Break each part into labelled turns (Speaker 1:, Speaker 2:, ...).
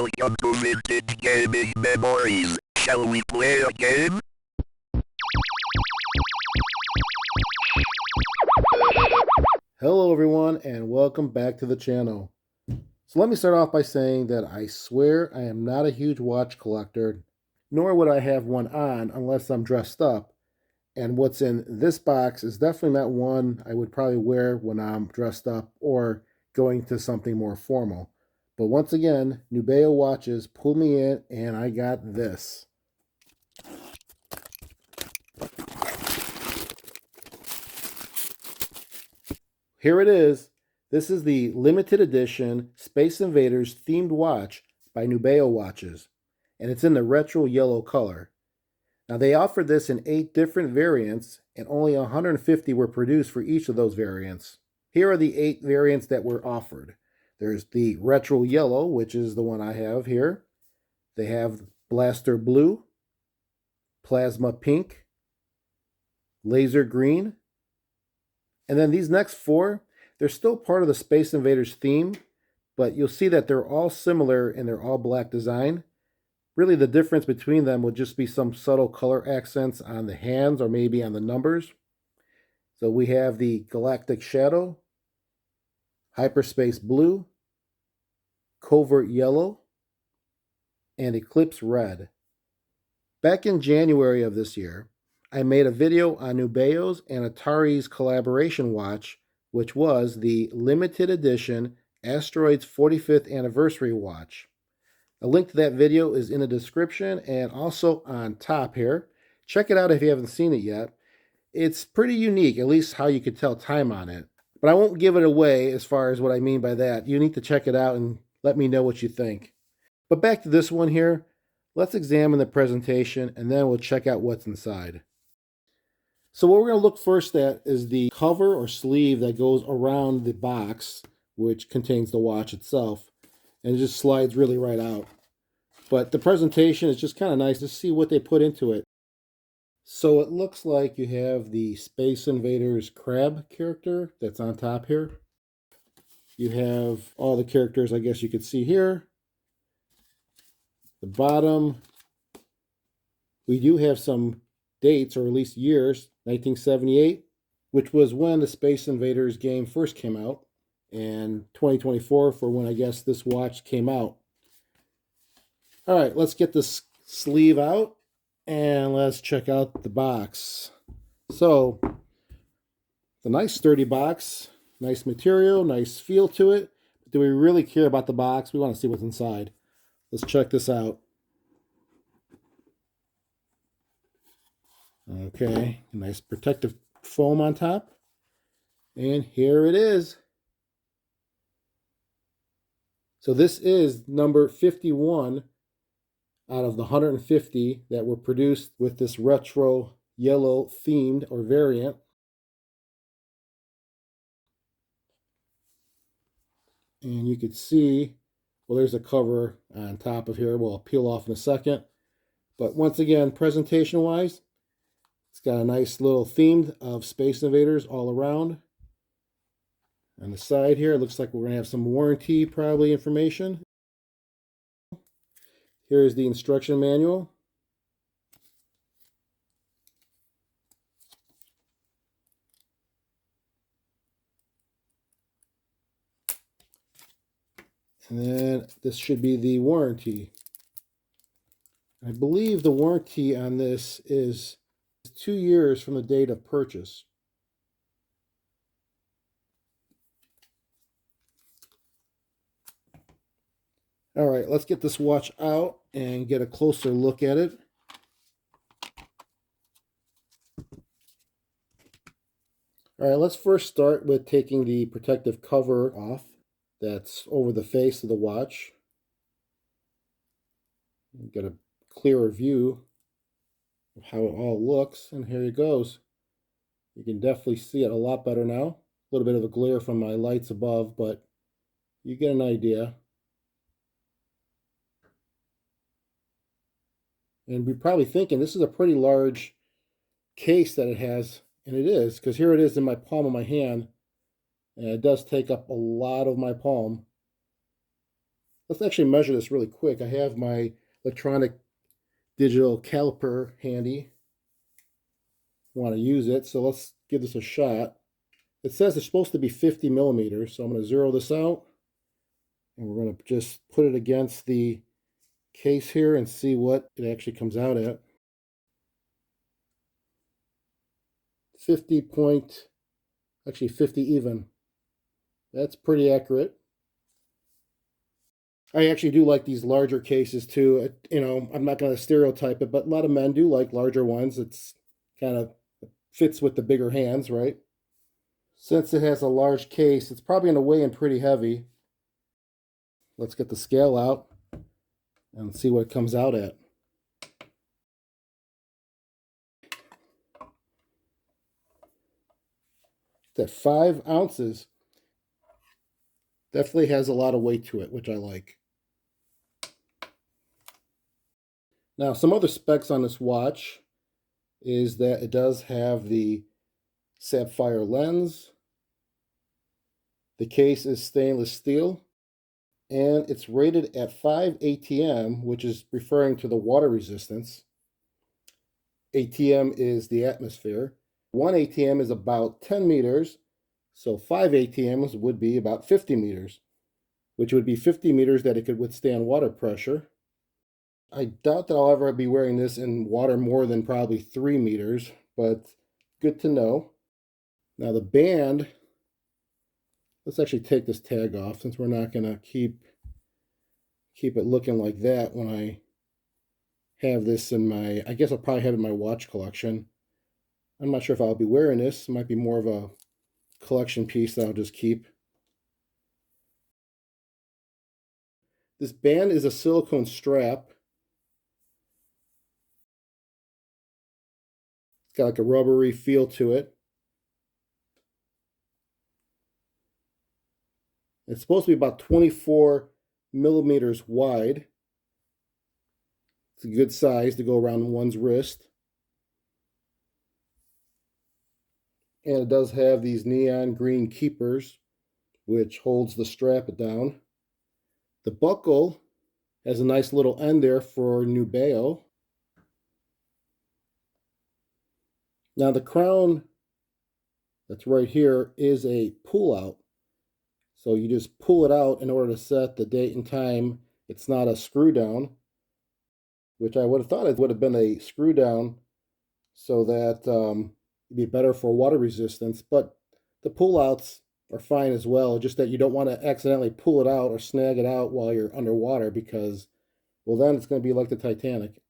Speaker 1: Welcome to Vintage Gaming Memories. Shall we play a game?
Speaker 2: Hello everyone and welcome back to the channel. So let me start off by saying that I swear I am not a huge watch collector, nor would I have one on unless I'm dressed up. And what's in this box is definitely not one I would probably wear when I'm dressed up or going to something more formal. But once again, Nubeo watches pulled me in and I got this. Here it is. This is the limited edition Space Invaders themed watch by Nubeo Watches, and it's in the retro yellow color. Now they offered this in 8 different variants, and only 150 were produced for each of those variants. Here are the 8 variants that were offered. There's the retro yellow, which is the one I have here. They have blaster blue, plasma pink, laser green, and then these next 4, they're still part of the Space Invaders theme, but you'll see that they're all similar in their all black design. Really the difference between them would just be some subtle color accents on the hands or maybe on the numbers. So we have the Galactic Shadow, Hyperspace Blue, Covert Yellow, and Eclipse Red. Back in January of this year, I made a video on Nubeo's and Atari's collaboration watch, which was the limited edition Asteroids 45th Anniversary watch. A link to that video is in the description and also on top here. Check it out if you haven't seen it yet. It's pretty unique, at least how you could tell time on it. But I won't give it away as far as what I mean by that. You need to check it out and let me know what you think. But back to this one here. Let's examine the presentation and then we'll check out what's inside. So what we're going to look first at is the cover or sleeve that goes around the box, which contains the watch itself, and it just slides really right out. But the presentation is just kind of nice to see what they put into it. So it looks like you have the Space Invaders crab character that's on top here. You have all the characters I guess you could see here. The bottom, we do have some dates, or at least years. 1978, which was when the Space Invaders game first came out, and 2024 for when I guess this watch came out. All right, let's get this sleeve out and let's check out the box. So, it's a nice sturdy box, nice material, nice feel to it. But do we really care about the box? We want to see what's inside. Let's check this out. Okay, nice protective foam on top. And here it is. So this is number 51 out of the 150 that were produced with this retro yellow themed or variant. And you can see, well, there's a cover on top of here. We'll peel off in a second. But once again, presentation-wise, it's got a nice little theme of Space Invaders all around. On the side here, it looks like we're going to have some warranty, probably, information. Here's the instruction manual. And then this should be the warranty. I believe the warranty on this is 2 years from the date of purchase. All right, let's get this watch out and get a closer look at it. All right, let's first start with taking the protective cover off that's over the face of the watch. Get a clearer view of how it all looks, and here it goes. You can definitely see it a lot better now. A little bit of a glare from my lights above, but you get an idea. And you're probably thinking this is a pretty large case that it has, and it is, because here it is in my palm of my hand, and it does take up a lot of my palm. Let's actually measure this really quick. I have my electronic digital caliper handy. Want to use it, so let's give this a shot. It says it's supposed to be 50 millimeters, so I'm going to zero this out, and we're going to just put it against the case here and see what it actually comes out at. 50 point, actually 50 even. That's pretty accurate. I actually do like these larger cases too. You know, I'm not going to stereotype it, but a lot of men do like larger ones. It's kind of fits with the bigger hands, right? Since it has a large case, it's probably going to weigh in pretty heavy. Let's get the scale out and see what it comes out at. It's at 5 ounces. Definitely has a lot of weight to it, which I like. Now, some other specs on this watch is that it does have the sapphire lens. The case is stainless steel, and it's rated at 5 ATM, which is referring to the water resistance. ATM is the atmosphere. 1 ATM is about 10 meters, so 5 ATMs would be about 50 meters, which would be 50 meters that it could withstand water pressure. I doubt that I'll ever be wearing this in water more than probably 3 meters, but good to know. Now the band, let's actually take this tag off since we're not going to keep it looking like that when I have this in my, I guess I'll probably have it in my watch collection. I'm not sure if I'll be wearing this. It might be more of a collection piece that I'll just keep. This band is a silicone strap. It's got like a rubbery feel to it. It's supposed to be about 24 millimeters wide. It's a good size to go around one's wrist. And it does have these neon green keepers, which holds the strap down. The buckle has a nice little end there for Nubeo. Now the crown that's right here is a pull out. So you just pull it out in order to set the date and time. It's not a screw down, which I would have thought it would have been a screw down so that it'd be better for water resistance. But the pull outs are fine as well, just that you don't want to accidentally pull it out or snag it out while you're underwater because, well, then it's going to be like the Titanic.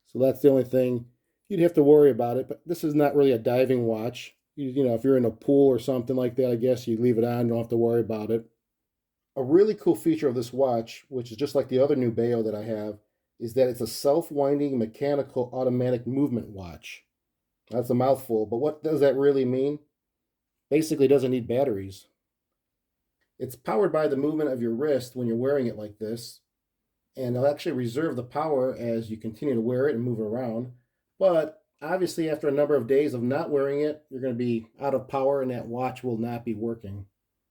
Speaker 2: So that's the only thing you'd have to worry about it. But this is not really a diving watch. You know, if you're in a pool or something like that, I guess you leave it on, you don't have to worry about it. A really cool feature of this watch, which is just like the other Nubeo that I have, is that it's a self-winding mechanical automatic movement watch. That's a mouthful, but what does that really mean? Basically, it doesn't need batteries. It's powered by the movement of your wrist when you're wearing it like this, and it'll actually reserve the power as you continue to wear it and move it around. But obviously, after a number of days of not wearing it, you're going to be out of power and that watch will not be working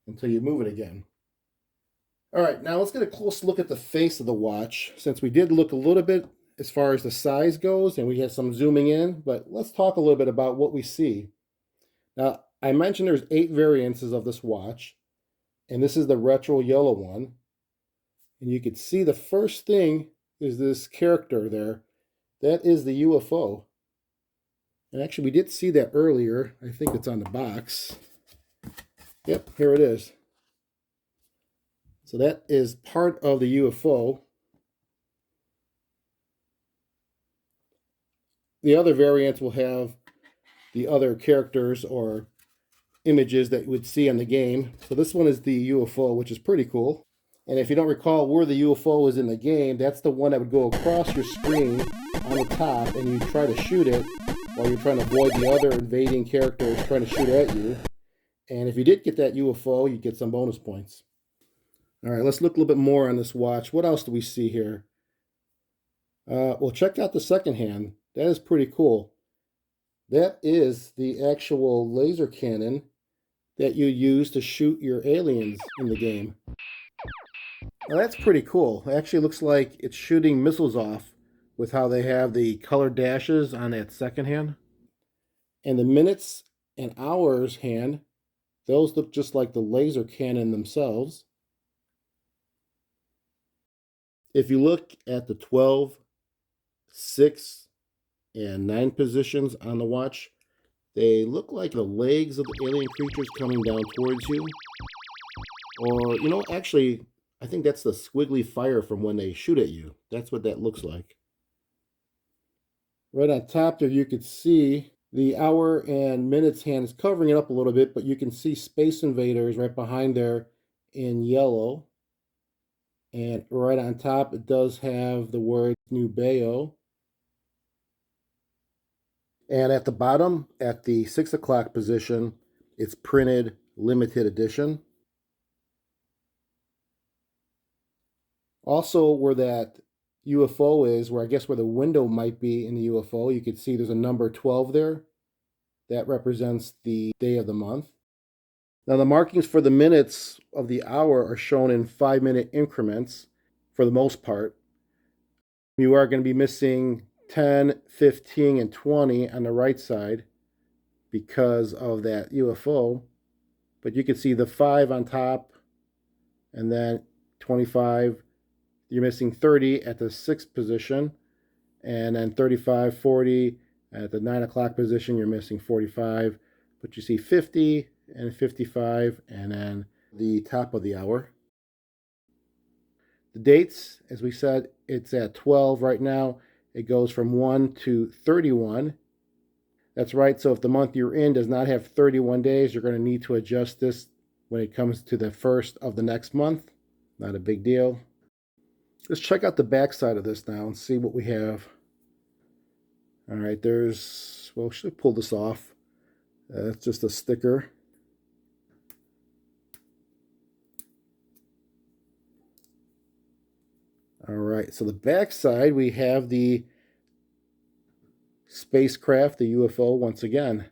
Speaker 2: until you move it again. All right, now let's get a close look at the face of the watch, since we did look a little bit as far as the size goes and we had some zooming in, but let's talk a little bit about what we see. Now, I mentioned there's 8 variances of this watch, and this is the retro yellow one. And you can see the first thing is this character there. That is the UFO. And actually, we did see that earlier. I think it's on the box. Yep, here it is. So that is part of the UFO. The other variants will have the other characters or images that you would see in the game. So this one is the UFO, which is pretty cool. And if you don't recall where the UFO is in the game, that's the one that would go across your screen on the top, and you try to shoot it while you're trying to avoid the other invading characters trying to shoot at you. And if you did get that UFO, you get some bonus points. All right, let's look a little bit more on this watch. What else do we see here? Well, check out the second hand. That is pretty cool. That is the actual laser cannon that you use to shoot your aliens in the game. Now that's pretty cool. It actually looks like it's shooting missiles off with how they have the colored dashes on that second hand. And the minutes and hours hand, those look just like the laser cannon themselves. If you look at the 12, 6, and 9 positions on the watch, they look like the legs of the alien creatures coming down towards you. Or, actually, I think that's the squiggly fire from when they shoot at you. That's what that looks like. Right on top there, you could see the hour and minutes hand is covering it up a little bit, but you can see Space Invaders right behind there in yellow. And right on top, it does have the word Nubeo. And at the bottom, at the 6 o'clock position, it's printed limited edition. Also, where that UFO is, where I guess where the window might be in the UFO, you could see there's a number 12 there. That represents the day of the month. Now, the markings for the minutes of the hour are shown in 5-minute increments for the most part. You are going to be missing 10, 15, and 20 on the right side because of that UFO. But you can see the 5 on top and then 25. You're missing 30 at the 6th position, and then 35, 40 at the 9 o'clock position. You're missing 45, but you see 50 and 55, and then the top of the hour. The dates, as we said, it's at 12 right now. It goes from 1 to 31. That's right. So if the month you're in does not have 31 days, you're going to need to adjust this when it comes to the first of the next month. Not a big deal. Let's check out the back side of this now and see what we have. All right, well, should pull this off. It's just a sticker. All right, so the back side, we have the spacecraft, the UFO, once again.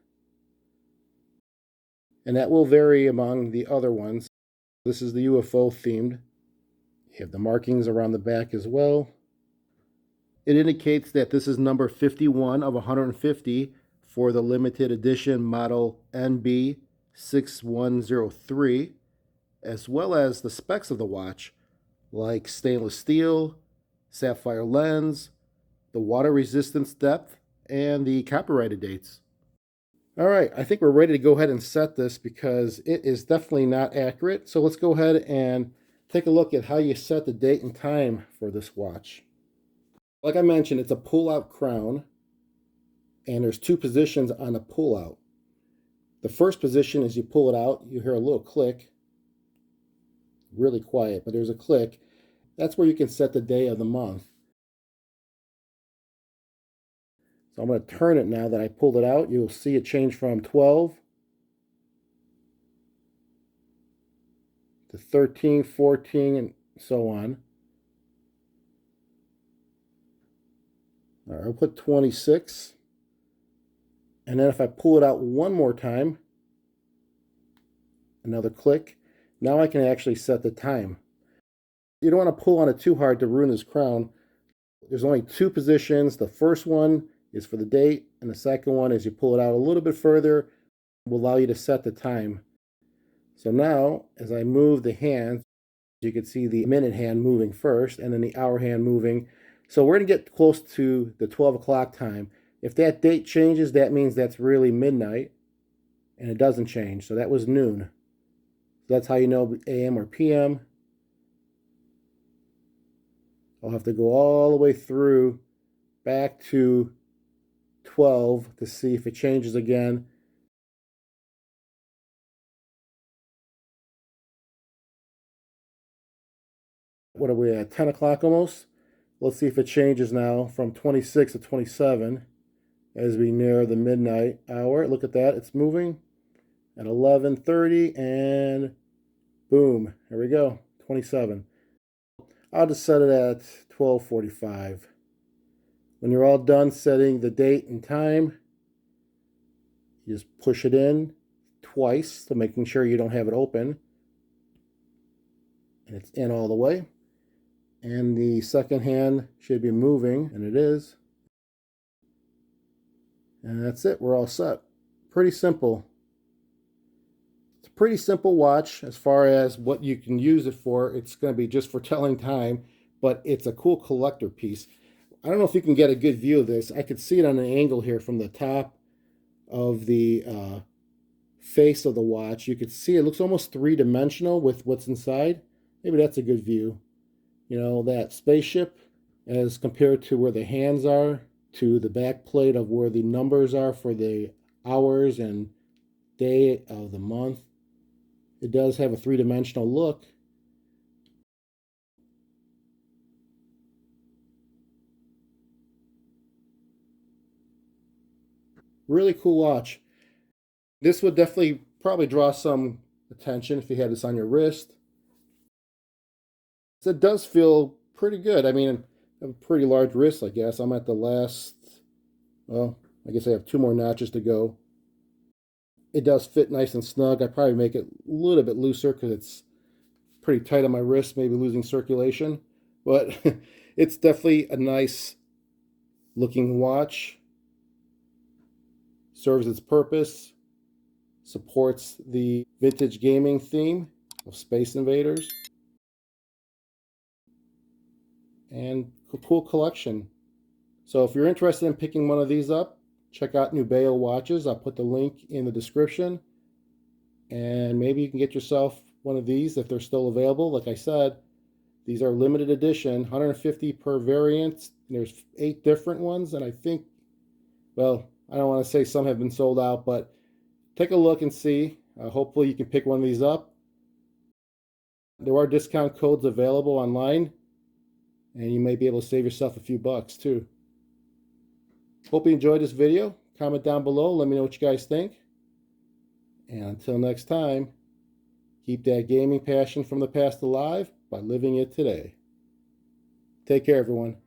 Speaker 2: And that will vary among the other ones. This is the UFO themed. You have the markings around the back as well. It indicates that this is number 51 of 150 for the limited edition model NB6103, as well as the specs of the watch, like stainless steel, sapphire lens, the water resistance depth, and the copyrighted dates. All right, I think we're ready to go ahead and set this because it is definitely not accurate. So let's go ahead and take a look at how you set the date and time for this watch. Like I mentioned, it's a pull-out crown, and there's 2 positions on the pull-out. The first position is you pull it out, you hear a little click, really quiet, but there's a click. That's where you can set the day of the month. So I'm going to turn it now that I pulled it out. You'll see it change from 12 to 13, 14, and so on. All right, I'll put 26. And then if I pull it out one more time, another click, now I can actually set the time. You don't want to pull on it too hard to ruin this crown. There's only 2 positions. The first one is for the date, and the second one is you pull it out a little bit further, will allow you to set the time. So now, as I move the hand, you can see the minute hand moving first, and then the hour hand moving. So we're going to get close to the 12 o'clock time. If that date changes, that means that's really midnight, and it doesn't change. So that was noon. So that's how you know AM or PM. I'll have to go all the way through back to 12 to see if it changes again. What are we at? 10 o'clock almost? Let's see if it changes now from 26 to 27 as we near the midnight hour. Look at that. It's moving at 11:30 and boom. Here we go. 27. I'll just set it at 12:45. When you're all done setting the date and time, you just push it in twice, so making sure you don't have it open. And it's in all the way. And the second hand should be moving, and it is. And that's it. We're all set. Pretty simple. It's a pretty simple watch as far as what you can use it for. It's going to be just for telling time, but it's a cool collector piece. I don't know if you can get a good view of this. I could see it on an angle here from the top of the face of the watch. You could see it looks almost three-dimensional with what's inside. Maybe that's a good view. You know, that spaceship as compared to where the hands are, to the back plate of where the numbers are for the hours and day of the month. It does have a three-dimensional look. Really cool watch. This would definitely probably draw some attention if you had this on your wrist. So it does feel pretty good. I mean, I have a pretty large wrist, I guess. I'm at the last, well, I guess I have 2 more notches to go. It does fit nice and snug. I probably make it a little bit looser because it's pretty tight on my wrist, maybe losing circulation. But it's definitely a nice looking watch. Serves its purpose. Supports the vintage gaming theme of Space Invaders. And a cool collection. So if you're interested in picking one of these up, check out Nubeo watches. I'll put the link in the description. And maybe you can get yourself one of these if they're still available. Like I said, these are limited edition, 150 per variant. There's 8 different ones, and I think, well, I don't want to say some have been sold out, but take a look and see. Hopefully you can pick one of these up. There are discount codes available online, and you may be able to save yourself a few bucks too. Hope you enjoyed this video. Comment down below. Let me know what you guys think. And until next time, keep that gaming passion from the past alive by living it today. Take care, everyone.